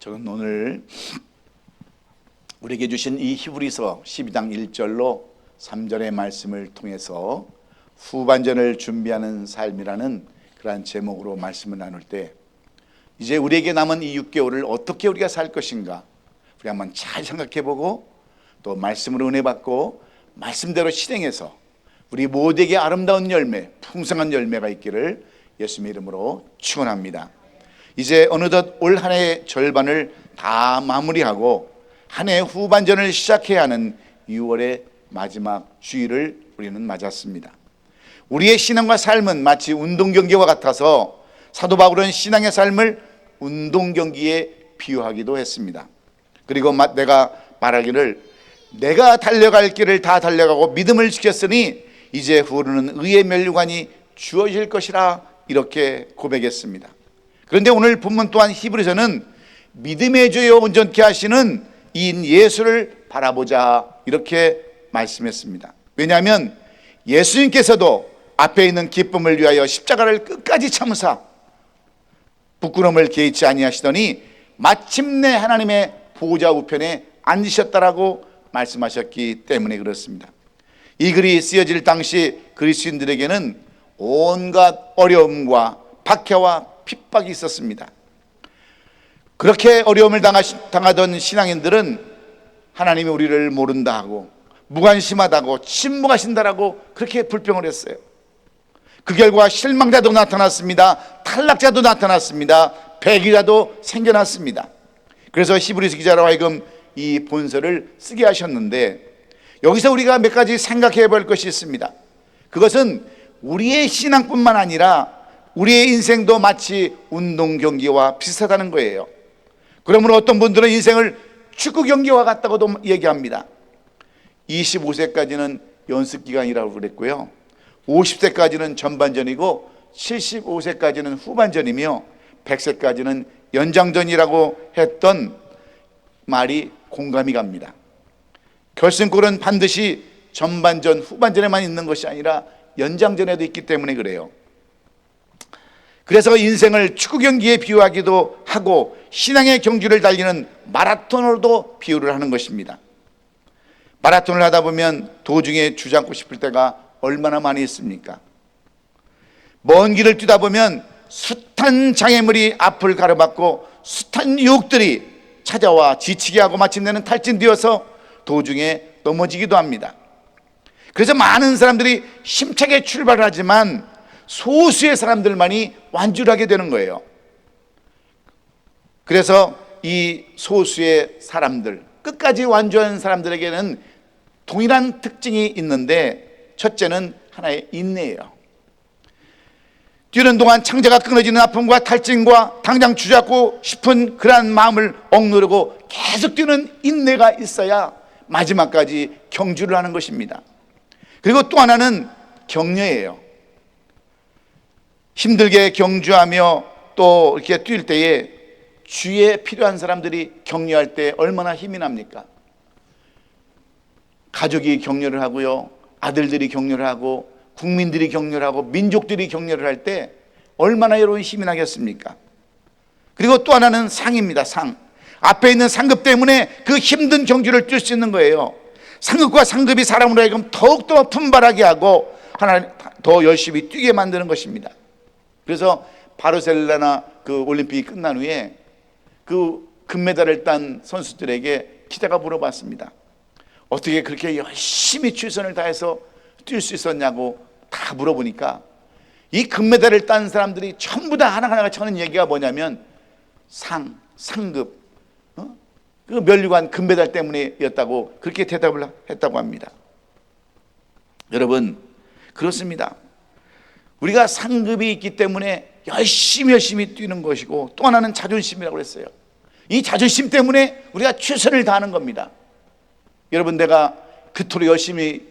저는 오늘 우리에게 주신 이 히브리서 12장 1절로 3절의 말씀을 통해서 후반전을 준비하는 삶이라는 그러한 제목으로 말씀을 나눌 때, 이제 우리에게 남은 이 6개월을 어떻게 우리가 살 것인가 우리 한번 잘 생각해보고, 또 말씀으로 은혜 받고 말씀대로 실행해서 우리 모두에게 아름다운 열매, 풍성한 열매가 있기를 예수님의 이름으로 축원합니다. 이제 어느덧 올 한 해의 절반을 다 마무리하고 한 해의 후반전을 시작해야 하는 6월의 마지막 주일을 우리는 맞았습니다. 우리의 신앙과 삶은 마치 운동경기와 같아서 사도 바울은 신앙의 삶을 운동경기에 비유하기도 했습니다. 그리고 내가 말하기를, 내가 달려갈 길을 다 달려가고 믿음을 지켰으니 이제 후로는 의의 면류관이 주어질 것이라, 이렇게 고백했습니다. 그런데 오늘 본문 또한 히브리서는 믿음의 주여 온전케 하시는 이인 예수를 바라보자, 이렇게 말씀했습니다. 왜냐하면 예수님께서도 앞에 있는 기쁨을 위하여 십자가를 끝까지 참으사 부끄러움을 개의치 아니하시더니 마침내 하나님의 보좌 우편에 앉으셨다라고 말씀하셨기 때문에 그렇습니다. 이 글이 쓰여질 당시 그리스도인들에게는 온갖 어려움과 박해와 핍박이 있었습니다. 그렇게 어려움을 당하던 신앙인들은 하나님이 우리를 모른다 하고 무관심하다고 침묵하신다라고 그렇게 불평을 했어요. 그 결과 실망자도 나타났습니다. 탈락자도 나타났습니다. 배기자도 생겨났습니다. 그래서 히브리서 기자로 하여금 이 본서를 쓰게 하셨는데, 여기서 우리가 몇 가지 생각해 볼 것이 있습니다. 그것은 우리의 신앙뿐만 아니라 우리의 인생도 마치 운동 경기와 비슷하다는 거예요. 그러므로 어떤 분들은 인생을 축구 경기와 같다고도 얘기합니다. 25세까지는 연습 기간이라고 그랬고요, 50세까지는 전반전이고 75세까지는 후반전이며 100세까지는 연장전이라고 했던 말이 공감이 갑니다. 결승골은 반드시 전반전, 후반전에만 있는 것이 아니라 연장전에도 있기 때문에 그래요. 그래서 인생을 축구 경기에 비유하기도 하고 신앙의 경주를 달리는 마라톤으로도 비유를 하는 것입니다. 마라톤을 하다 보면 도중에 주저앉고 싶을 때가 얼마나 많이 있습니까? 먼 길을 뛰다 보면 숱한 장애물이 앞을 가로막고 숱한 유혹들이 찾아와 지치게 하고 마침내는 탈진되어서 도중에 넘어지기도 합니다. 그래서 많은 사람들이 힘차게 출발을 하지만 소수의 사람들만이 완주를 하게 되는 거예요. 그래서 이 소수의 사람들, 끝까지 완주한 사람들에게는 동일한 특징이 있는데, 첫째는 하나의 인내예요. 뛰는 동안 창자가 끊어지는 아픔과 탈진과 당장 주저앉고 싶은 그러한 마음을 억누르고 계속 뛰는 인내가 있어야 마지막까지 경주를 하는 것입니다. 그리고 또 하나는 격려예요. 힘들게 경주하며 또 이렇게 뛸 때에 주위에 필요한 사람들이 격려할 때 얼마나 힘이 납니까? 가족이 격려를 하고요, 아들들이 격려를 하고 국민들이 격려를 하고 민족들이 격려를 할 때 얼마나 여러분 힘이 나겠습니까? 그리고 또 하나는 상입니다. 상. 앞에 있는 상급 때문에 그 힘든 경주를 뛸 수 있는 거예요. 상급과 상급이 사람으로 하여금 더욱더 분발하게 하고 하나님 더 열심히 뛰게 만드는 것입니다. 그래서 바르셀로나 그 올림픽이 끝난 후에 그 금메달을 딴 선수들에게 기자가 물어봤습니다. 어떻게 그렇게 열심히 최선을 다해서 뛸 수 있었냐고 다 물어보니까 이 금메달을 딴 사람들이 전부 다 하나하나가 하는 얘기가 뭐냐면 상급, 그 면류관 금메달 때문이었다고 그렇게 대답을 했다고 합니다. 여러분, 그렇습니다. 우리가 상급이 있기 때문에 열심히 뛰는 것이고, 또 하나는 자존심이라고 했어요. 이 자존심 때문에 우리가 최선을 다하는 겁니다. 여러분, 내가 그토록 열심히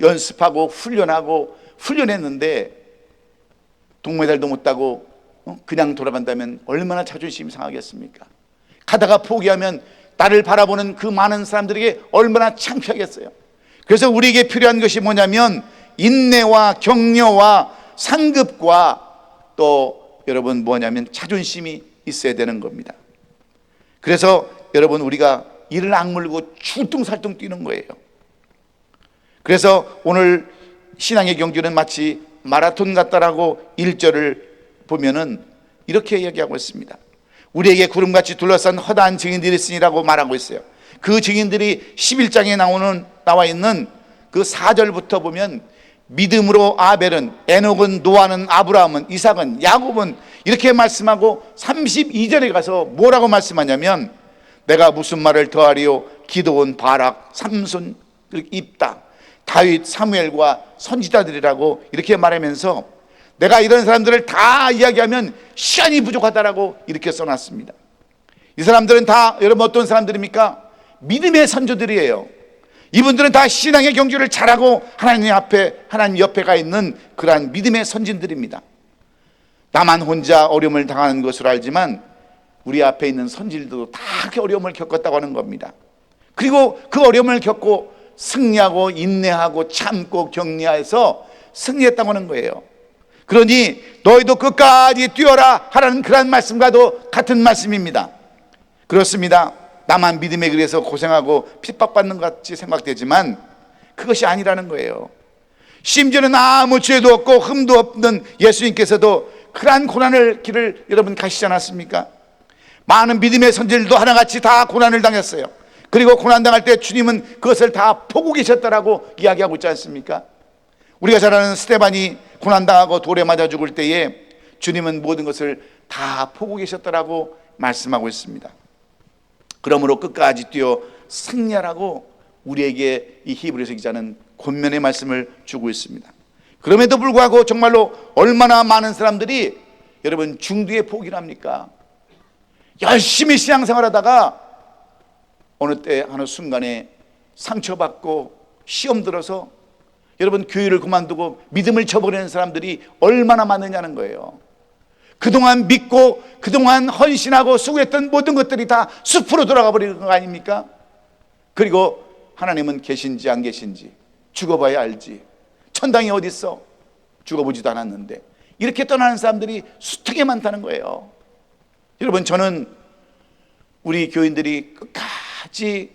연습하고 훈련했는데 동메달도 못 따고 그냥 돌아간다면 얼마나 자존심이 상하겠습니까? 가다가 포기하면 나를 바라보는 그 많은 사람들에게 얼마나 창피하겠어요. 그래서 우리에게 필요한 것이 뭐냐면 인내와 격려와 상급과 또 여러분 뭐냐면 자존심이 있어야 되는 겁니다. 그래서 여러분, 우리가 이를 악물고 출동살동 뛰는 거예요. 그래서 오늘 신앙의 경주는 마치 마라톤 같다라고 1절을 보면은 이렇게 이야기하고 있습니다. 우리에게 구름같이 둘러싼 허다한 증인들이 있으니라고 말하고 있어요. 그 증인들이 11장에 나와 있는 그 4절부터 보면 믿음으로 아벨은, 에녹은, 노아는, 아브라함은, 이삭은, 야곱은 이렇게 말씀하고 32절에 가서 뭐라고 말씀하냐면 내가 무슨 말을 더하리요? 기드온, 바락, 삼손, 입다, 다윗, 사무엘과 선지자들이라고 이렇게 말하면서 내가 이런 사람들을 다 이야기하면 시간이 부족하다라고 이렇게 써놨습니다. 이 사람들은 다 여러분 어떤 사람들입니까? 믿음의 선조들이에요. 이분들은 다 신앙의 경주를 잘하고 하나님 앞에, 하나님 옆에 가 있는 그러한 믿음의 선진들입니다. 나만 혼자 어려움을 당하는 것으로 알지만 우리 앞에 있는 선진들도 다 그 어려움을 겪었다고 하는 겁니다. 그리고 그 어려움을 겪고 승리하고 인내하고 참고 격려해서 승리했다고 하는 거예요. 그러니 너희도 끝까지 뛰어라 하라는 그런 말씀과도 같은 말씀입니다. 그렇습니다. 나만 믿음에 의해서 고생하고 핍박받는 것 같이 생각되지만 그것이 아니라는 거예요. 심지어는 아무 죄도 없고 흠도 없는 예수님께서도 그러한 고난을 길을 여러분 가시지 않았습니까? 많은 믿음의 선지자들도 하나같이 다 고난을 당했어요. 그리고 고난당할 때 주님은 그것을 다 보고 계셨다라고 이야기하고 있지 않습니까? 우리가 잘 아는 스데반이 고난당하고 돌에 맞아 죽을 때에 주님은 모든 것을 다 보고 계셨다라고 말씀하고 있습니다. 그러므로 끝까지 뛰어 승리하라고 우리에게 이 히브리서 기자는 권면의 말씀을 주고 있습니다. 그럼에도 불구하고 정말로 얼마나 많은 사람들이 여러분 중도에 포기를 합니까? 열심히 신앙생활하다가 어느 때 어느 순간에 상처받고 시험 들어서 여러분 교회를 그만두고 믿음을 저버리는 사람들이 얼마나 많느냐는 거예요. 그동안 믿고 그동안 헌신하고 수고했던 모든 것들이 다 숲으로 돌아가 버리는 거 아닙니까? 그리고 하나님은 계신지 안 계신지 죽어봐야 알지, 천당이 어디 있어? 죽어보지도 않았는데, 이렇게 떠나는 사람들이 수특히 많다는 거예요. 여러분, 저는 우리 교인들이 끝까지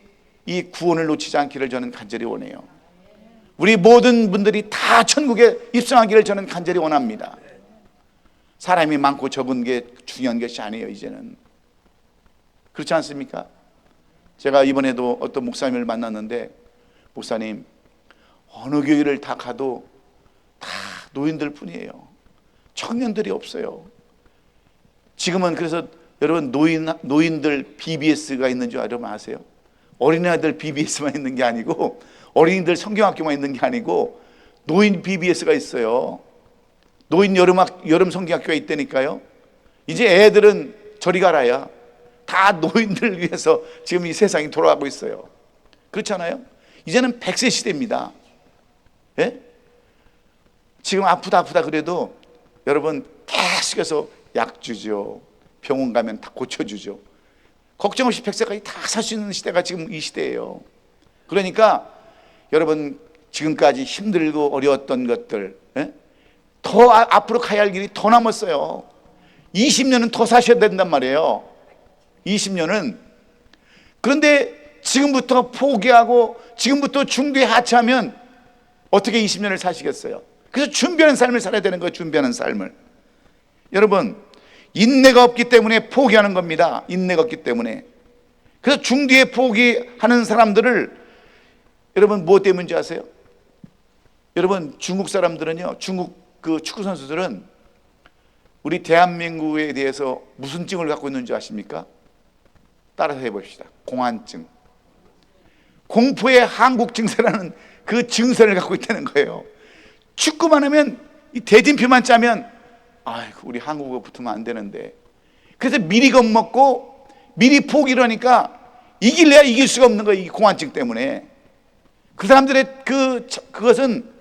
이 구원을 놓치지 않기를 저는 간절히 원해요. 우리 모든 분들이 다 천국에 입성하기를 저는 간절히 원합니다. 사람이 많고 적은 게 중요한 것이 아니에요. 이제는 그렇지 않습니까? 제가 이번에도 어떤 목사님을 만났는데, 목사님, 어느 교회를 다 가도 다 노인들 뿐이에요. 청년들이 없어요. 지금은 그래서 여러분 노인들 BBS가 있는 줄 여러분 아세요? 어린아이들 BBS만 있는 게 아니고, 어린이들 성경학교만 있는 게 아니고 노인 BBS가 있어요. 노인 여름 성경학교가 있다니까요. 이제 애들은 저리 가라야 다 노인들을 위해서 지금 이 세상이 돌아가고 있어요. 그렇잖아요? 이제는 100세 시대입니다. 예? 지금 아프다 그래도 여러분 계속해서 약 주죠. 병원 가면 다 고쳐주죠. 걱정 없이 100세까지 다 살 수 있는 시대가 지금 이 시대예요. 그러니까 여러분 지금까지 힘들고 어려웠던 것들, 예? 더 앞으로 가야 할 길이 더 남았어요. 20년은 더 사셔야 된단 말이에요. 20년은. 그런데 지금부터 포기하고 지금부터 중도에 하차하면 어떻게 20년을 사시겠어요? 그래서 준비하는 삶을 살아야 되는 거예요. 준비하는 삶을. 여러분, 인내가 없기 때문에 포기하는 겁니다. 인내가 없기 때문에. 그래서 중도에 포기하는 사람들을 여러분 뭐 때문인지 아세요? 여러분 중국 사람들은요, 중국 그 축구 선수들은 우리 대한민국에 대해서 무슨 증을 갖고 있는지 아십니까? 따라서 해봅시다. 공안증. 공포의 한국 증세라는 그 증세를 갖고 있다는 거예요. 축구만 하면, 이 대진표만 짜면 아이고 우리 한국어 붙으면 안 되는데, 그래서 미리 겁먹고 미리 포기를 하니까 이길래야 이길 수가 없는 거예요. 이 공안증 때문에. 그 사람들의 그것은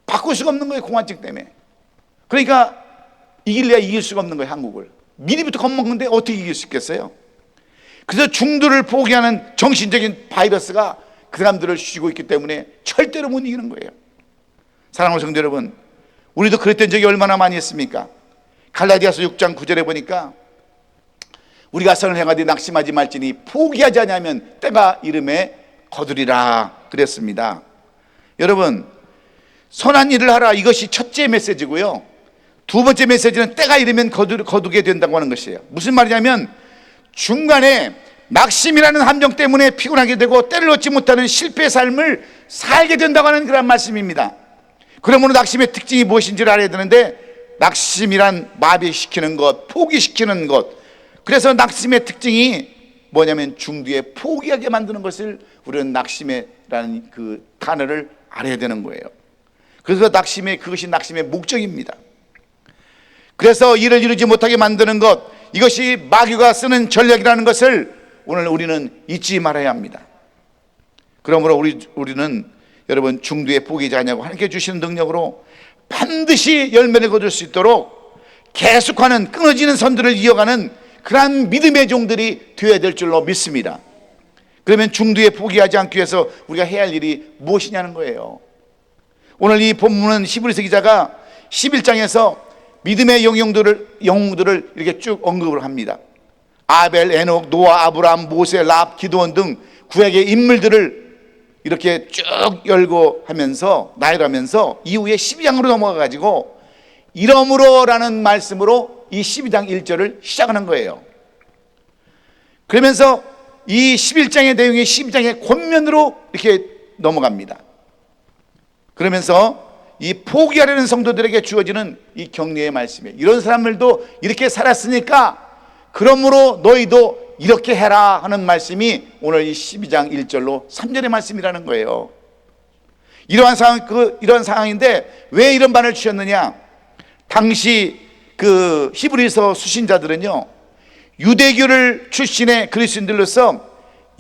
바꿀 수가 없는 거예요. 공안증 때문에. 그러니까 이길래야 이길 수가 없는 거예요. 한국을 미리부터 겁먹는데 어떻게 이길 수 있겠어요? 그래서 중도를 포기하는 정신적인 바이러스가 그 사람들을 쥐고 있기 때문에 절대로 못 이기는 거예요. 사랑하는 성도 여러분, 우리도 그랬던 적이 얼마나 많이 있습니까? 갈라디아서 6장 9절에 보니까 우리가 선을 행하되 낙심하지 말지니 포기하지 아니하면 때가 이름에 거두리라 그랬습니다. 여러분, 선한 일을 하라, 이것이 첫째 메시지고요. 두 번째 메시지는 때가 이르면 거두게 된다고 하는 것이에요. 무슨 말이냐면 중간에 낙심이라는 함정 때문에 피곤하게 되고 때를 얻지 못하는 실패의 삶을 살게 된다고 하는 그런 말씀입니다. 그러므로 낙심의 특징이 무엇인지를 알아야 되는데, 낙심이란 마비시키는 것, 포기시키는 것. 그래서 낙심의 특징이 뭐냐면 중뒤에 포기하게 만드는 것을 우리는 낙심이라는 그 단어를 알아야 되는 거예요. 그래서 그것이 낙심의 목적입니다. 그래서 일을 이루지 못하게 만드는 것, 이것이 마귀가 쓰는 전략이라는 것을 오늘 우리는 잊지 말아야 합니다. 그러므로 우리는 여러분 중도에 포기하지 않냐고 하나님께 주시는 능력으로 반드시 열매를 거둘 수 있도록 계속하는 끊어지는 선들을 이어가는 그러한 믿음의 종들이 되어야 될 줄로 믿습니다. 그러면 중도에 포기하지 않기 위해서 우리가 해야 할 일이 무엇이냐는 거예요. 오늘 이 본문은 히브리서 기자가 11장에서 믿음의 영웅들을 이렇게 쭉 언급을 합니다. 아벨, 에녹, 노아, 아브라함, 모세, 랍, 기드온 등 구약의 인물들을 이렇게 쭉 열고 하면서 나열하면서 이후에 12장으로 넘어가 가지고 이러므로라는 말씀으로 이 12장 1절을 시작하는 거예요. 그러면서 이 11장의 내용이 12장의 권면으로 이렇게 넘어갑니다. 그러면서 이 포기하려는 성도들에게 주어지는 이 격려의 말씀이에요. 이런 사람들도 이렇게 살았으니까 그러므로 너희도 이렇게 해라 하는 말씀이 오늘 이 12장 1절로 3절의 말씀이라는 거예요. 이러한 상황인데 왜 이런 반을 주셨느냐? 당시 그 히브리서 수신자들은요, 유대교를 출신의 그리스도인들로서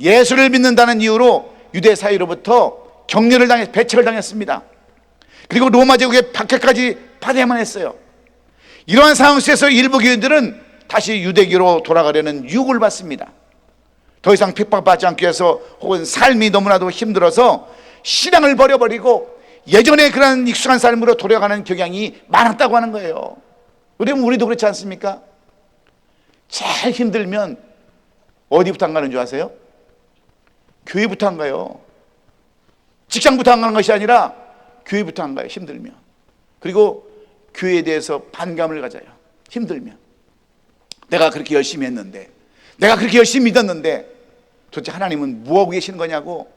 예수를 믿는다는 이유로 유대 사회로부터 배척을 당했습니다. 그리고 로마 제국의 박해까지 받아야만 했어요. 이러한 상황 속에서 일부 교인들은 다시 유대교로 돌아가려는 유혹을 받습니다. 더 이상 핍박받지 않기 위해서 혹은 삶이 너무나도 힘들어서 신앙을 버려버리고 예전에 그런 익숙한 삶으로 돌아가는 경향이 많았다고 하는 거예요. 우리도 그렇지 않습니까? 제일 힘들면 어디부터 안 가는 줄 아세요? 교회부터 안 가요. 직장부터 안 가는 것이 아니라 교회부터 안 가요. 힘들면. 그리고 교회에 대해서 반감을 가져요. 힘들면. 내가 그렇게 열심히 했는데, 내가 그렇게 열심히 믿었는데 도대체 하나님은 뭐하고 계시는 거냐고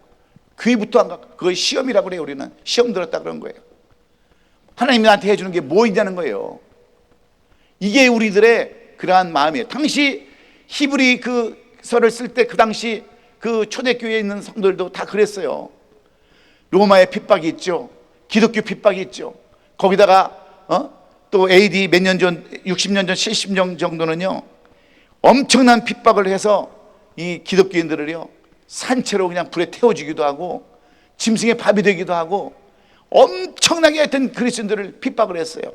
교회부터 안 가고, 그걸 시험이라고 그래요. 우리는 시험 들었다 그런 거예요. 하나님이 나한테 해주는 게 뭐 있냐는 거예요. 이게 우리들의 그러한 마음이에요. 당시 히브리 그 서를 쓸 때 그 당시 그 초대교회에 있는 성도들도 다 그랬어요. 로마의 핍박이 있죠. 기독교 핍박이 있죠. 거기다가 또 AD 몇 년 전, 60년 전, 70년 정도는요, 엄청난 핍박을 해서 이 기독교인들을요 산채로 그냥 불에 태워주기도 하고 짐승의 밥이 되기도 하고 엄청나게 하여튼 그리스도인들을 핍박을 했어요.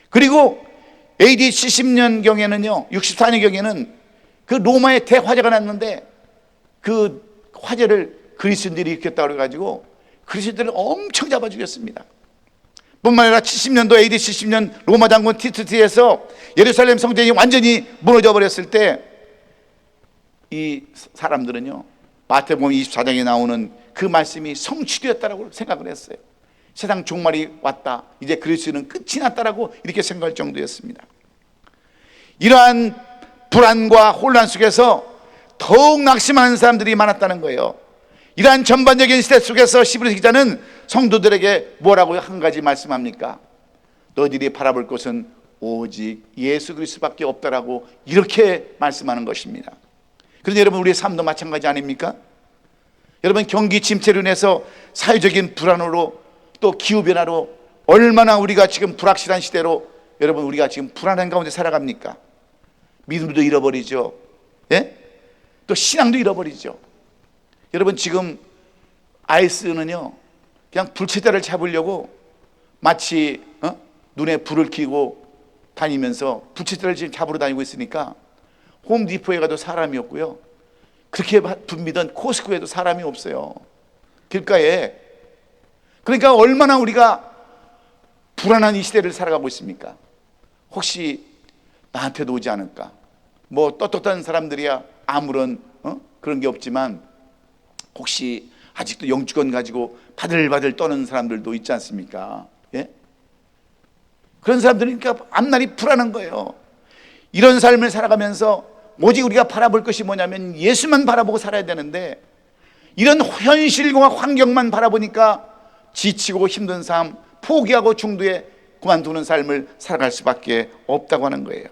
그리고 AD 70년경에는요, 64년경에는 그 로마의 대화재가 났는데 그 화재를 그리스도인들이 일으켰다고 그래가지고 그리스도인들을 엄청 잡아 죽였습니다. 뿐만 아니라 70년도 AD 70년 로마 장군 티투스에서 예루살렘 성전이 완전히 무너져 버렸을 때 이 사람들은요, 마태복음 24장에 나오는 그 말씀이 성취되었다라고 생각을 했어요. 세상 종말이 왔다, 이제 그리스도는 끝이 났다라고 이렇게 생각할 정도였습니다. 이러한 불안과 혼란 속에서 더욱 낙심하는 사람들이 많았다는 거예요. 이러한 전반적인 시대 속에서 히브리서 기자는 성도들에게 뭐라고 한 가지 말씀합니까? 너희들이 바라볼 것은 오직 예수 그리스도밖에 없다라고 이렇게 말씀하는 것입니다. 그런데 여러분, 우리의 삶도 마찬가지 아닙니까? 여러분, 경기 침체로 인해서 사회적인 불안으로 또 기후변화로 얼마나 우리가 지금 불확실한 시대로 여러분 우리가 지금 불안한 가운데 살아갑니까? 믿음도 잃어버리죠. 예? 또 신앙도 잃어버리죠. 여러분, 지금 IS는요 그냥 불체자를 잡으려고 마치 눈에 불을 켜고 다니면서 불체자를 지금 잡으러 다니고 있으니까 홈디포에 가도 사람이 없고요, 그렇게 붐비던 코스코에도 사람이 없어요, 길가에. 그러니까 얼마나 우리가 불안한 이 시대를 살아가고 있습니까? 혹시 나한테도 오지 않을까? 뭐 떳떳한 사람들이야 아무런 그런 게 없지만 혹시 아직도 영주권 가지고 바들바들 떠는 사람들도 있지 않습니까? 예? 그런 사람들이니까 앞날이 불안한 거예요. 이런 삶을 살아가면서 오직 우리가 바라볼 것이 뭐냐면 예수만 바라보고 살아야 되는데, 이런 현실과 환경만 바라보니까 지치고 힘든 삶, 포기하고 중도에 그만두는 삶을 살아갈 수밖에 없다고 하는 거예요.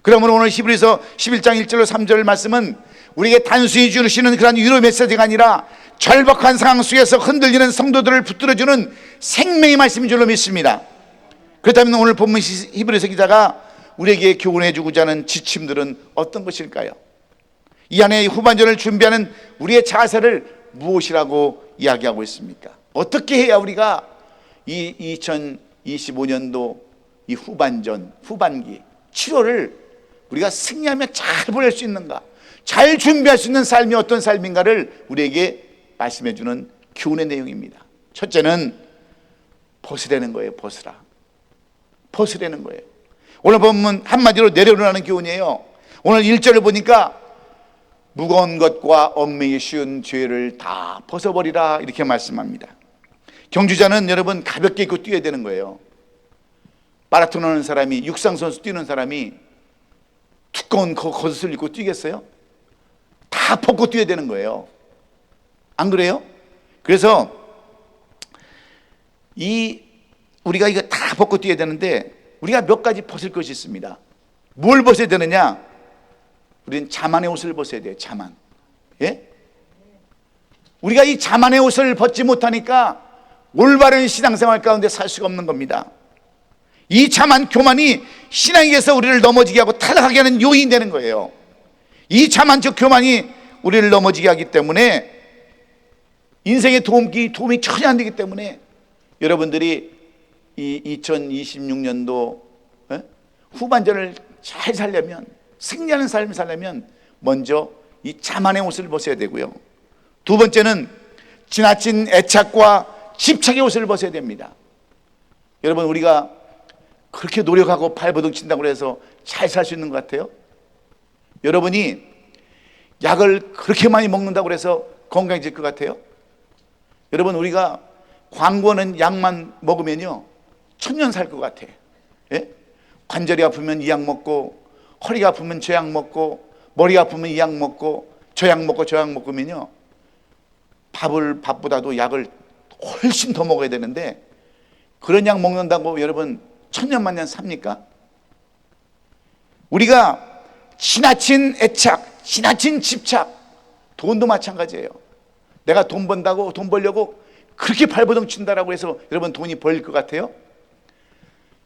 그러면 오늘 히브리서 11장 1절로 3절 말씀은 우리에게 단순히 주시는 그런 위로 메시지가 아니라 절박한 상황 속에서 흔들리는 성도들을 붙들어주는 생명의 말씀인 줄로 믿습니다. 그렇다면 오늘 본문 히브리서 기자가 우리에게 교훈해 주고자 하는 지침들은 어떤 것일까요? 이 안에 후반전을 준비하는 우리의 자세를 무엇이라고 이야기하고 있습니까? 어떻게 해야 우리가 이 2025년도 이 후반기 7월을 우리가 승리하며 잘 보낼 수 있는가, 잘 준비할 수 있는 삶이 어떤 삶인가를 우리에게 말씀해 주는 교훈의 내용입니다. 첫째는 벗으라는 거예요. 벗으라는 거예요. 오늘 보면 한마디로 내려놓으라는 교훈이에요. 오늘 1절을 보니까 무거운 것과 얽매기 쉬운 죄를 다 벗어버리라 이렇게 말씀합니다. 경주자는 여러분 가볍게 입고 뛰어야 되는 거예요. 마라톤 하는 사람이, 육상선수 뛰는 사람이 두꺼운 겉옷을 입고 뛰겠어요? 다 벗고 뛰어야 되는 거예요. 안 그래요? 그래서 우리가 이거 다 벗고 뛰어야 되는데 우리가 몇 가지 벗을 것이 있습니다. 뭘 벗어야 되느냐? 우리는 자만의 옷을 벗어야 돼요. 자만. 예? 우리가 이 자만의 옷을 벗지 못하니까 올바른 신앙생활 가운데 살 수가 없는 겁니다. 이 자만, 교만이 신앙에서 우리를 넘어지게 하고 타락하게 하는 요인이 되는 거예요. 이 자만적 교만이 우리를 넘어지게 하기 때문에 인생의 도움이 전혀 안 되기 때문에 여러분들이 이 2026년도 후반전을 잘 살려면, 승리하는 삶을 살려면 먼저 이 자만의 옷을 벗어야 되고요. 두 번째는 지나친 애착과 집착의 옷을 벗어야 됩니다. 여러분, 우리가 그렇게 노력하고 발버둥 친다고 해서 잘 살 수 있는 것 같아요? 여러분이 약을 그렇게 많이 먹는다고 해서 건강해질 것 같아요? 여러분, 우리가 광고는 약만 먹으면요 1000년 살 것 같아. 예? 관절이 아프면 이 약 먹고, 허리가 아프면 저 약 먹고, 머리가 아프면 이 약 먹고, 저 약 먹고, 저 약 먹으면요 밥보다도 약을 훨씬 더 먹어야 되는데, 그런 약 먹는다고 여러분 1000년 만년 삽니까? 우리가 지나친 애착, 지나친 집착, 돈도 마찬가지예요. 내가 돈 벌려고 그렇게 발버둥 친다라고 해서 여러분 돈이 벌릴 것 같아요?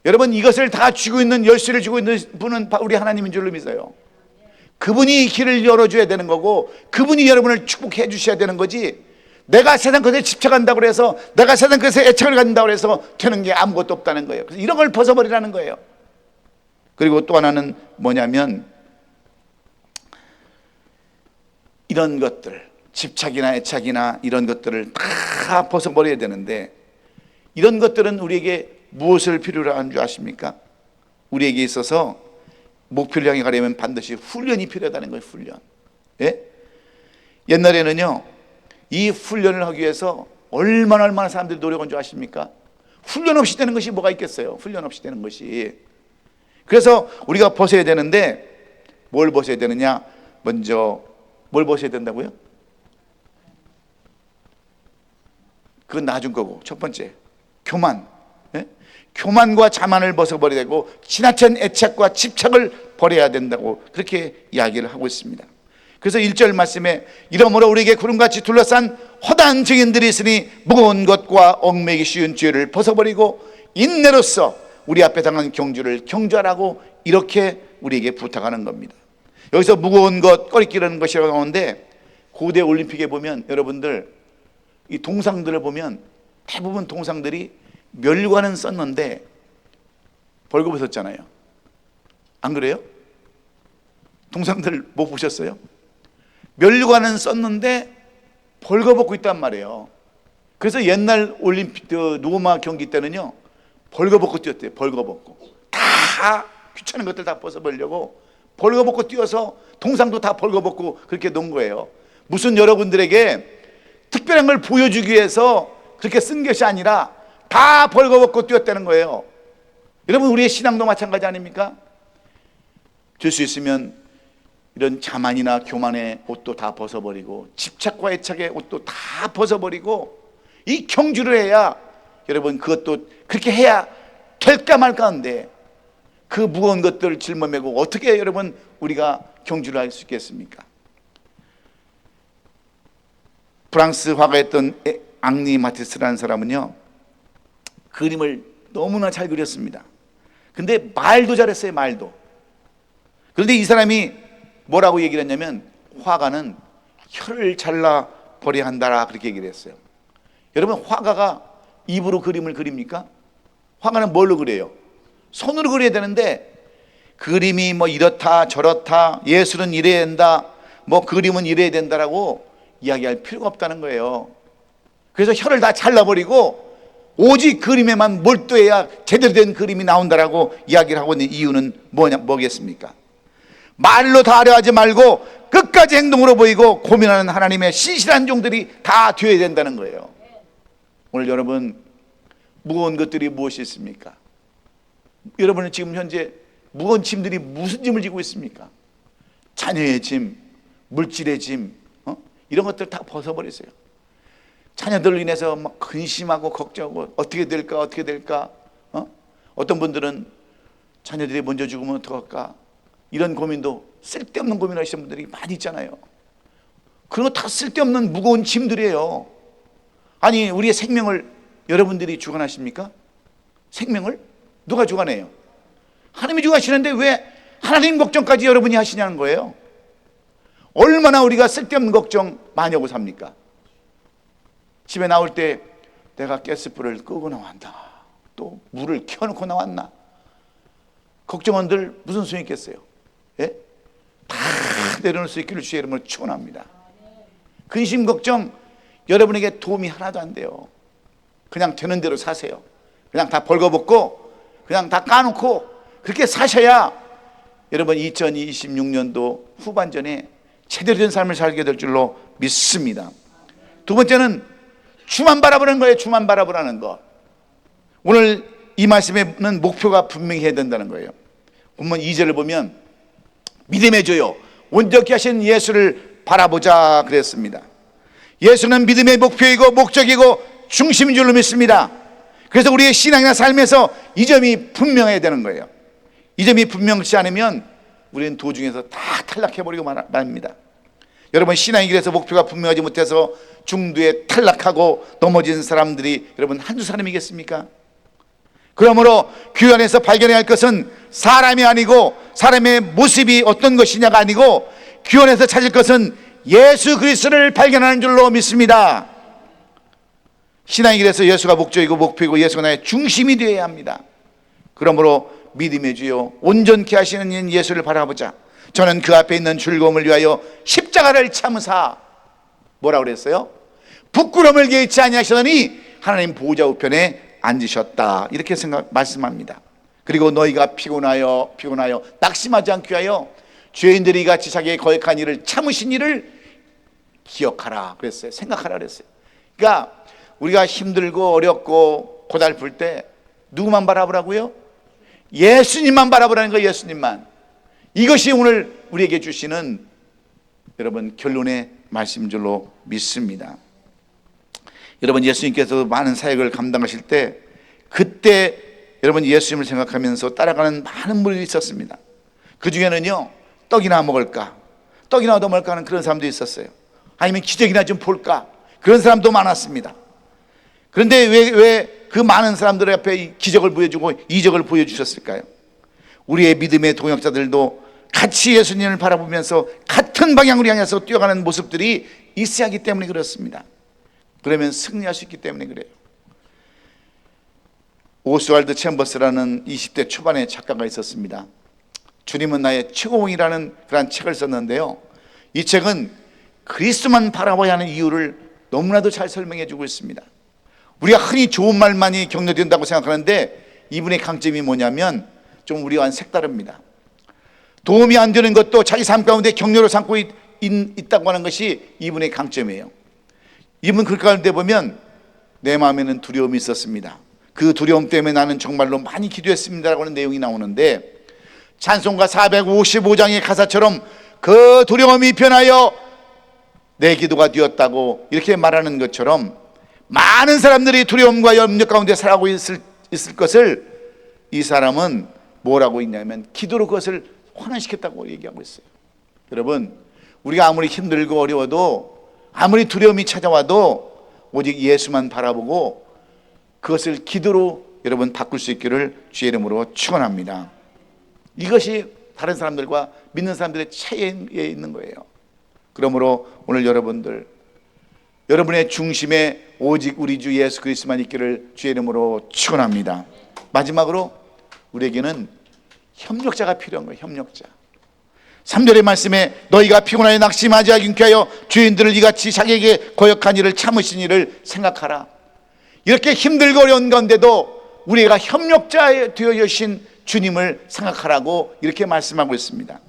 여러분, 이것을 다 쥐고 있는, 열쇠를 쥐고 있는 분은 우리 하나님인 줄로 믿어요. 그분이 길을 열어줘야 되는 거고, 그분이 여러분을 축복해 주셔야 되는 거지, 내가 세상 것에 집착한다고 해서, 내가 세상 것에 애착을 갖는다고 해서 되는 게 아무것도 없다는 거예요. 그래서 이런 걸 벗어버리라는 거예요. 그리고 또 하나는 뭐냐면, 이런 것들, 집착이나 애착이나 이런 것들을 다 벗어버려야 되는데, 이런 것들은 우리에게 무엇을 필요로 하는 줄 아십니까? 우리에게 있어서 목표를 향해 가려면 반드시 훈련이 필요하다는 거예요. 훈련. 예? 옛날에는요 이 훈련을 하기 위해서 얼마나 사람들이 노력한 줄 아십니까? 훈련 없이 되는 것이 뭐가 있겠어요? 훈련 없이 되는 것이. 그래서 우리가 벗어야 되는데, 뭘 벗어야 되느냐? 먼저 뭘 벗어야 된다고요? 그건 나중 거고, 첫 번째 교만. 예? 교만과 자만을 벗어버려야 되고, 지나친 애착과 집착을 버려야 된다고 그렇게 이야기를 하고 있습니다. 그래서 1절 말씀에 이러므로 우리에게 구름같이 둘러싼 허다한 증인들이 있으니 무거운 것과 얽매기 쉬운 죄를 벗어버리고 인내로써 우리 앞에 당한 경주를 경주하라고 이렇게 우리에게 부탁하는 겁니다. 여기서 무거운 것, 꺼리끼라는 것이라고 나오는데, 고대 올림픽에 보면 여러분들 이 동상들을 보면 대부분 동상들이 멸관은 썼는데 벌거벗 었잖아요. 안 그래요? 동상들 못 보셨어요? 멸관은 썼는데 벌거벗고 있단 말이에요. 그래서 옛날 올림픽 로마 경기 때는요 벌거벗고 뛰었대요. 벌거벗고 다 귀찮은 것들 다 벗어버리려고 벌거벗고 뛰어서 동상도 다 벌거벗고 그렇게 놓은 거예요. 무슨 여러분들에게 특별한 걸 보여주기 위해서 그렇게 쓴 것이 아니라 다 벌거벗고 뛰었다는 거예요. 여러분, 우리의 신앙도 마찬가지 아닙니까? 될 수 있으면 이런 자만이나 교만의 옷도 다 벗어버리고 집착과 애착의 옷도 다 벗어버리고 이 경주를 해야, 여러분, 그것도 그렇게 해야 될까 말까 하는데 그 무거운 것들을 짊어매고 어떻게 여러분 우리가 경주를 할 수 있겠습니까? 프랑스 화가였던 앙리 마티스라는 사람은요, 그림을 너무나 잘 그렸습니다. 근데 말도 잘했어요, 말도. 그런데 이 사람이 뭐라고 얘기를 했냐면, 화가는 혀를 잘라 버려야 한다라, 그렇게 얘기를 했어요. 여러분, 화가가 입으로 그림을 그립니까? 화가는 뭘로 그려요? 손으로 그려야 되는데, 그림이 뭐 이렇다 저렇다, 예술은 이래야 된다, 뭐 그림은 이래야 된다라고 이야기할 필요가 없다는 거예요. 그래서 혀를 다 잘라버리고 오직 그림에만 몰두해야 제대로 된 그림이 나온다라고 이야기를 하고 있는 이유는 뭐겠습니까? 말로 다 하려 하지 말고 끝까지 행동으로 보이고 고민하는 하나님의 신실한 종들이 다 되어야 된다는 거예요. 오늘 여러분, 무거운 것들이 무엇이 있습니까? 여러분은 지금 현재 무거운 짐들이 무슨 짐을 지고 있습니까? 자녀의 짐, 물질의 짐, 이런 것들 다 벗어버리세요. 자녀들로 인해서 막 근심하고 걱정하고 어떻게 될까? 어떤 분들은 자녀들이 먼저 죽으면 어떡할까? 이런 고민도, 쓸데없는 고민을 하시는 분들이 많이 있잖아요. 그런 거 다 쓸데없는 무거운 짐들이에요. 아니, 우리의 생명을 여러분들이 주관하십니까? 생명을 누가 주관해요? 하나님이 주관하시는데 왜 하나님 걱정까지 여러분이 하시냐는 거예요. 얼마나 우리가 쓸데없는 걱정 많이 하고 삽니까? 집에 나올 때 내가 가스불을 끄고 나왔나, 또 물을 켜놓고 나왔나, 걱정원들 무슨 소용이 있겠어요? 예? 다 내려놓을 수 있기를 주의 이름으로 축원합니다. 근심 걱정 여러분에게 도움이 하나도 안 돼요. 그냥 되는 대로 사세요. 그냥 다 벌거벗고 그냥 다 까놓고 그렇게 사셔야 여러분 2026년도 후반전에 제대로 된 삶을 살게 될 줄로 믿습니다. 두 번째는 주만 바라보는 거예요. 주만 바라보라는 거. 오늘 이 말씀에는 목표가 분명히 해야 된다는 거예요. 본문 2절을 보면 믿음의 주요 온전케 하신 예수를 바라보자 그랬습니다. 예수는 믿음의 목표이고 목적이고 중심인 줄로 믿습니다. 그래서 우리의 신앙이나 삶에서 이 점이 분명해야 되는 거예요. 이 점이 분명치 않으면 우리는 도중에서 다 탈락해버리고 말합니다. 여러분, 신앙의 길에서 목표가 분명하지 못해서 중도에 탈락하고 넘어진 사람들이 여러분 한두 사람이겠습니까? 그러므로 교회 안에서 발견해야 할 것은 사람이 아니고 사람의 모습이 어떤 것이냐가 아니고 교회 안에서 찾을 것은 예수 그리스도를 발견하는 줄로 믿습니다. 신앙의 길에서 예수가 목적이고 목표이고 예수가 나의 중심이 되어야 합니다. 그러므로 믿음의 주요 온전케 하시는 예수를 바라보자. 저는 그 앞에 있는 즐거움을 위하여 십자가를 참으사 뭐라고 그랬어요? 부끄러움을 개의치 아니하시더니 하나님 보좌 우편에 앉으셨다, 이렇게 말씀합니다. 그리고 너희가 피곤하여 낙심하지 않기 위하여 죄인들이 같이 자기의 거역한 일을 참으신 일을 기억하라 그랬어요. 생각하라 그랬어요. 그러니까 우리가 힘들고 어렵고 고달플 때 누구만 바라보라고요? 예수님만 바라보라는 거예요. 예수님만. 이것이 오늘 우리에게 주시는 여러분 결론의 말씀인 줄로 믿습니다. 여러분, 예수님께서 많은 사역을 감당하실 때 그때 여러분 예수님을 생각하면서 따라가는 많은 분들이 있었습니다. 그 중에는요, 떡이나 먹을까, 떡이나 얻어 먹을까 하는 그런 사람도 있었어요. 아니면 기적이나 좀 볼까, 그런 사람도 많았습니다. 그런데 왜 그 많은 사람들 앞에 이 기적을 보여주고 이적을 보여주셨을까요? 우리의 믿음의 동역자들도 같이 예수님을 바라보면서 같은 방향으로 향해서 뛰어가는 모습들이 있어야 하기 때문에 그렇습니다. 그러면 승리할 수 있기 때문에 그래요. 오스왈드 챔버스라는 20대 초반의 작가가 있었습니다. 주님은 나의 최고봉이라는 그런 책을 썼는데요, 이 책은 그리스도만 바라봐야 하는 이유를 너무나도 잘 설명해 주고 있습니다. 우리가 흔히 좋은 말만이 격려된다고 생각하는데 이분의 강점이 뭐냐면 좀 우리와는 색다릅니다. 도움이 안 되는 것도 자기 삶 가운데 격려로 삼고 있다고 하는 것이 이분의 강점이에요. 이분 글 가운데 보면 내 마음에는 두려움이 있었습니다. 그 두려움 때문에 나는 정말로 많이 기도했습니다라고 하는 내용이 나오는데, 찬송가 455장의 가사처럼 그 두려움이 변하여 내 기도가 되었다고 이렇게 말하는 것처럼, 많은 사람들이 두려움과 염려 가운데 살아가고 있을 것을 이 사람은 뭐라고 있냐면 기도로 그것을 환원시켰다고 얘기하고 있어요. 여러분, 우리가 아무리 힘들고 어려워도, 아무리 두려움이 찾아와도 오직 예수만 바라보고 그것을 기도로 여러분 바꿀 수 있기를 주의 이름으로 축원합니다. 이것이 다른 사람들과 믿는 사람들의 차이에 있는 거예요. 그러므로 오늘 여러분의 중심에 오직 우리 주 예수 그리스도만 있기를 주의 이름으로 축원합니다. 마지막으로 우리에게는 협력자가 필요한 거예요. 협력자. 3절의 말씀에 너희가 피곤하여 낙심하지 않게 하여 주인들을 이같이 자기에게 거역한 일을 참으신 일을 생각하라. 이렇게 힘들고 어려운 건데도 우리가 협력자 되어 계신 주님을 생각하라고 이렇게 말씀하고 있습니다.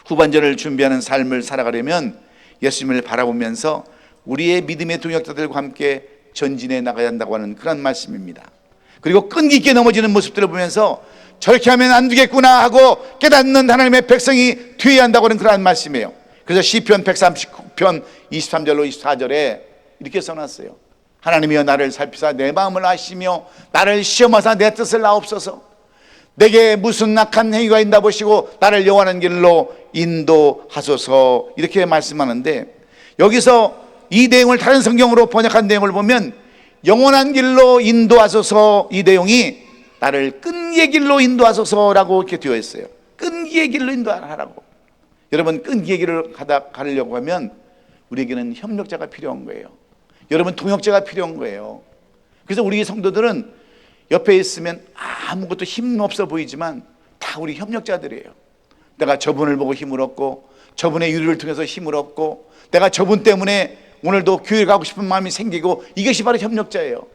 후반전을 준비하는 삶을 살아가려면 예수님을 바라보면서 우리의 믿음의 동역자들과 함께 전진해 나가야 한다고 하는 그런 말씀입니다. 그리고 끈기 있게 넘어지는 모습들을 보면서 저렇게 하면 안 되겠구나 하고 깨닫는 하나님의 백성이 되어야 한다고 하는 그런 말씀이에요. 그래서 시편 139편 23절로 24절에 이렇게 써놨어요. 하나님이여 나를 살피사 내 마음을 아시며 나를 시험하사 내 뜻을 아옵소서. 내게 무슨 악한 행위가 있나 보시고 나를 영원한 길로 인도하소서. 이렇게 말씀하는데, 여기서 이 내용을 다른 성경으로 번역한 내용을 보면 영원한 길로 인도하소서, 이 내용이 나를 끈기의 길로 인도하소서라고 이렇게 되어 있어요. 끈기의 길로 인도하라고. 여러분, 끈기의 길을 가려고 하면 우리에게는 협력자가 필요한 거예요. 여러분, 동역자가 필요한 거예요. 그래서 우리 성도들은 옆에 있으면 아무것도 힘없어 보이지만 다 우리 협력자들이에요. 내가 저분을 보고 힘을 얻고, 저분의 유리를 통해서 힘을 얻고, 내가 저분 때문에 오늘도 교회 가고 싶은 마음이 생기고, 이것이 바로 협력자예요.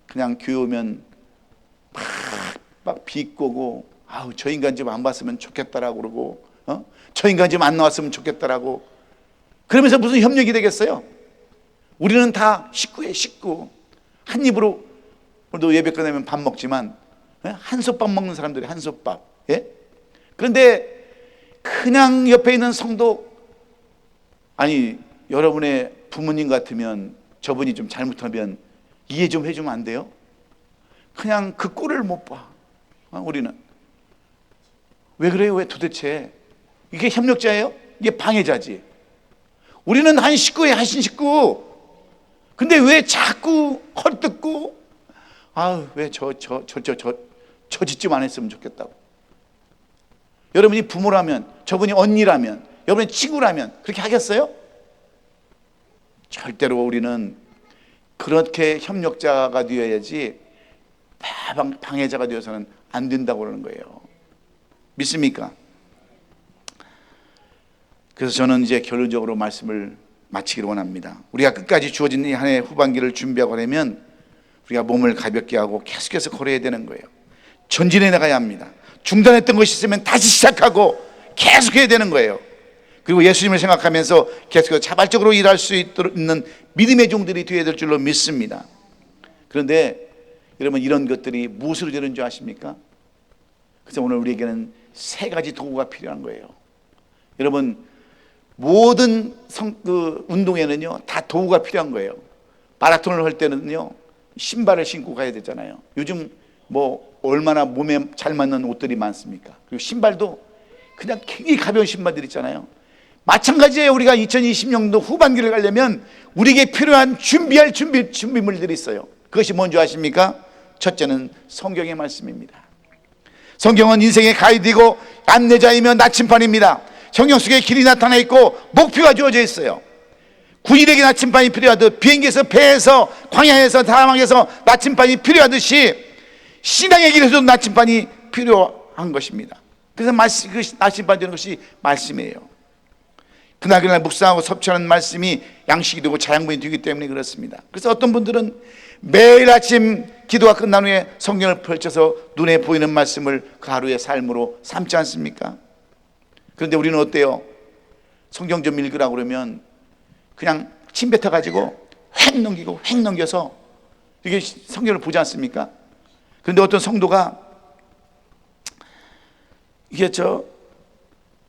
그냥 교회 오면 막 비꼬고, 아우 저 인간 좀 안 봤으면 좋겠다라고 그러고, 저 인간 좀 안 나왔으면 좋겠다라고, 그러면서 무슨 협력이 되겠어요? 우리는 다 식구예요. 식구. 한 입으로, 오늘도 예배 끝나면 밥 먹지만 한솥밥 먹는 사람들이 한솥밥. 예? 그런데 그냥 옆에 있는 성도, 아니 여러분의 부모님 같으면 저분이 좀 잘못하면 이해 좀 해주면 안 돼요? 그냥 그 꼴을 못 봐. 우리는 왜 그래요? 왜 도대체? 이게 협력자예요? 이게 방해자지. 우리는 한 식구에 하신 식구. 근데 왜 자꾸 헐뜯고, 아우 왜 저 짓 좀 안 했으면 좋겠다고. 여러분이 부모라면, 저분이 언니라면, 여러분이 친구라면 그렇게 하겠어요? 절대로 우리는 그렇게 협력자가 되어야지 방해자가 되어서는 안 된다고 그러는 거예요. 믿습니까? 그래서 저는 이제 결론적으로 말씀을 마치기를 원합니다. 우리가 끝까지 주어진 이 한 해 후반기를 준비하고 하려면 우리가 몸을 가볍게 하고 계속해서 걸어야 되는 거예요. 전진해 나가야 합니다. 중단했던 것이 있으면 다시 시작하고 계속해야 되는 거예요. 그리고 예수님을 생각하면서 계속해서 자발적으로 일할 수 있는 믿음의 종들이 되어야 될 줄로 믿습니다. 그런데 여러분, 이런 것들이 무엇으로 되는 줄 아십니까? 그래서 오늘 우리에게는 세 가지 도구가 필요한 거예요. 여러분, 모든 운동에는요 다 도구가 필요한 거예요. 마라톤을 할 때는요 신발을 신고 가야 되잖아요. 요즘 뭐 얼마나 몸에 잘 맞는 옷들이 많습니까? 그리고 신발도 그냥 굉장히 가벼운 신발들 있잖아요. 마찬가지예요. 우리가 2020년도 후반기를 가려면 우리에게 필요한 준비할 준비물들이 있어요. 그것이 뭔지 아십니까? 첫째는 성경의 말씀입니다. 성경은 인생의 가이드이고 안내자이며 나침반입니다. 성경 속에 길이 나타나 있고 목표가 주어져 있어요. 군인에게 나침반이 필요하듯, 비행기에서, 배에서, 광야에서, 사막에서 나침반이 필요하듯이 신앙의 길에서도 나침반이 필요한 것입니다. 그래서 그 나침반 되는 것이 말씀이에요. 그날 묵상하고 섭취하는 말씀이 양식이 되고 자양분이 되기 때문에 그렇습니다. 그래서 어떤 분들은 매일 아침 기도가 끝난 후에 성경을 펼쳐서 눈에 보이는 말씀을 그 하루의 삶으로 삼지 않습니까? 그런데 우리는 어때요? 성경 좀 읽으라고 그러면 그냥 침 뱉어가지고 획 넘기고 획 넘겨서 이게 성경을 보지 않습니까? 그런데 어떤 성도가 이게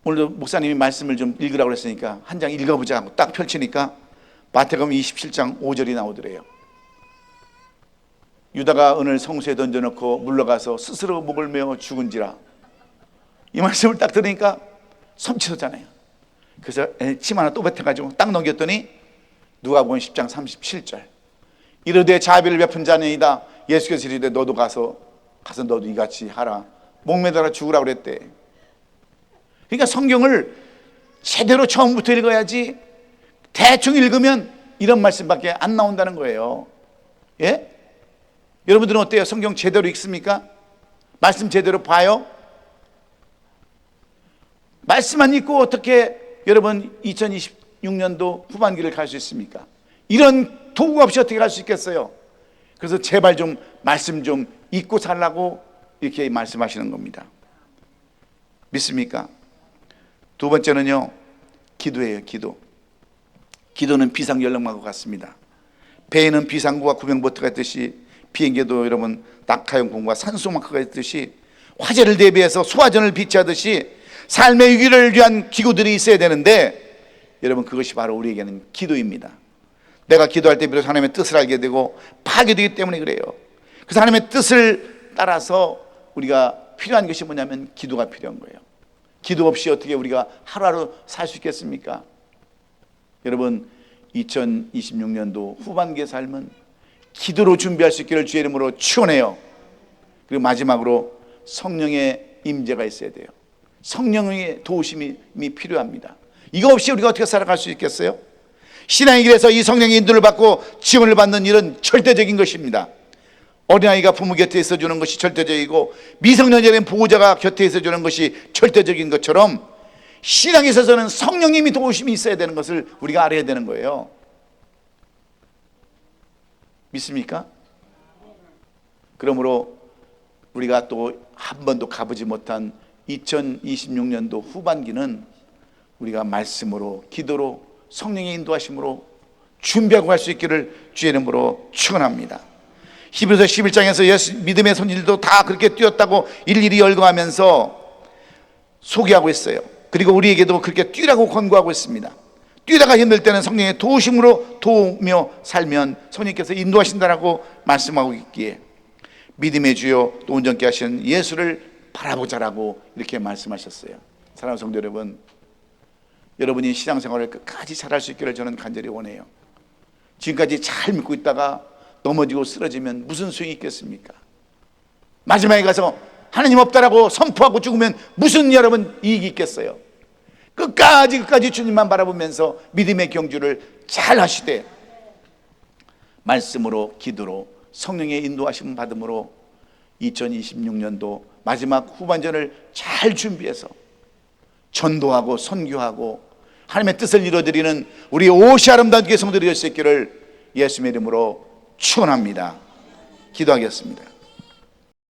오늘도 목사님이 말씀을 좀 읽으라고 그랬으니까 한 장 읽어보자 하고 딱 펼치니까 마태복음 27장 5절이 나오더래요. 유다가 은을 성소에 던져놓고 물러가서 스스로 목을 메어 죽은지라. 이 말씀을 딱 들으니까 섬치솟잖아요. 그래서 침 하나 또 뱉어가지고 딱 넘겼더니 누가복음 10장 37절 이르되 자비를 베푼 자녀이다. 예수께서 이르되 너도 가서 너도 이같이 하라. 목매달아 죽으라고 그랬대. 그러니까 성경을 제대로 처음부터 읽어야지 대충 읽으면 이런 말씀밖에 안 나온다는 거예요. 예? 여러분들은 어때요? 성경 제대로 읽습니까? 말씀 제대로 봐요? 말씀만 읽고 어떻게 여러분 2026년도 후반기를 갈 수 있습니까? 이런 도구 없이 어떻게 갈 수 있겠어요? 그래서 제발 좀 말씀 좀 읽고 살라고 이렇게 말씀하시는 겁니다. 믿습니까? 두 번째는요, 기도예요. 기도는 비상연락망과 같습니다. 배에는 비상구와 구명보트가 있듯이 비행기도 여러분 낙하용 공과 산소마크가 있듯이 화재를 대비해서 소화전을 비치하듯이 삶의 위기를 위한 기구들이 있어야 되는데 여러분 그것이 바로 우리에게는 기도입니다. 내가 기도할 때 비로소 하나님의 뜻을 알게 되고 파괴되기 때문에 그래요. 그래서 하나님의 뜻을 따라서 우리가 필요한 것이 뭐냐면 기도가 필요한 거예요. 기도 없이 어떻게 우리가 하루하루 살 수 있겠습니까? 여러분 2026년도 후반기의 삶은 기도로 준비할 수 있기를 주의 이름으로 축원해요. 그리고 마지막으로 성령의 임재가 있어야 돼요. 성령의 도우심이 필요합니다. 이거 없이 우리가 어떻게 살아갈 수 있겠어요? 신앙의 길에서 이 성령의 인도를 받고 지원을 받는 일은 절대적인 것입니다. 어린아이가 부모 곁에 있어주는 것이 절대적이고 미성년자인 보호자가 곁에 있어주는 것이 절대적인 것처럼 신앙에 있어서는 성령님이 도우심이 있어야 되는 것을 우리가 알아야 되는 거예요. 믿습니까? 그러므로 우리가 또 한 번도 가보지 못한 2026년도 후반기는 우리가 말씀으로 기도로 성령의 인도하심으로 준비하고 갈 수 있기를 주의 이름으로 축원합니다. 히브리서 11장에서 예수 믿음의 손길도 다 그렇게 뛰었다고 일일이 열거하면서 소개하고 있어요. 그리고 우리에게도 그렇게 뛰라고 권고하고 있습니다. 뛰다가 힘들 때는 성령의 도우심으로 도우며 살면 성령께서 인도하신다라고 말씀하고 있기에 믿음의 주요 또 온전케 하시는 예수를 바라보자라고 이렇게 말씀하셨어요. 사랑하는 성도 여러분, 여러분이 신앙생활을 끝까지 잘할 수 있기를 저는 간절히 원해요. 지금까지 잘 믿고 있다가 넘어지고 쓰러지면 무슨 소용이 있겠습니까? 마지막에 가서 하나님 없다라고 선포하고 죽으면 무슨 여러분 이익이 있겠어요? 끝까지 주님만 바라보면서 믿음의 경주를 잘 하시되 말씀으로 기도로 성령의 인도하심 받음으로 2026년도 마지막 후반전을 잘 준비해서 전도하고 선교하고 하나님의 뜻을 이루어드리는 우리 옷이 아름다운 성도들이 될 수 있기를 예수님의 이름으로 축원합니다. 기도하겠습니다.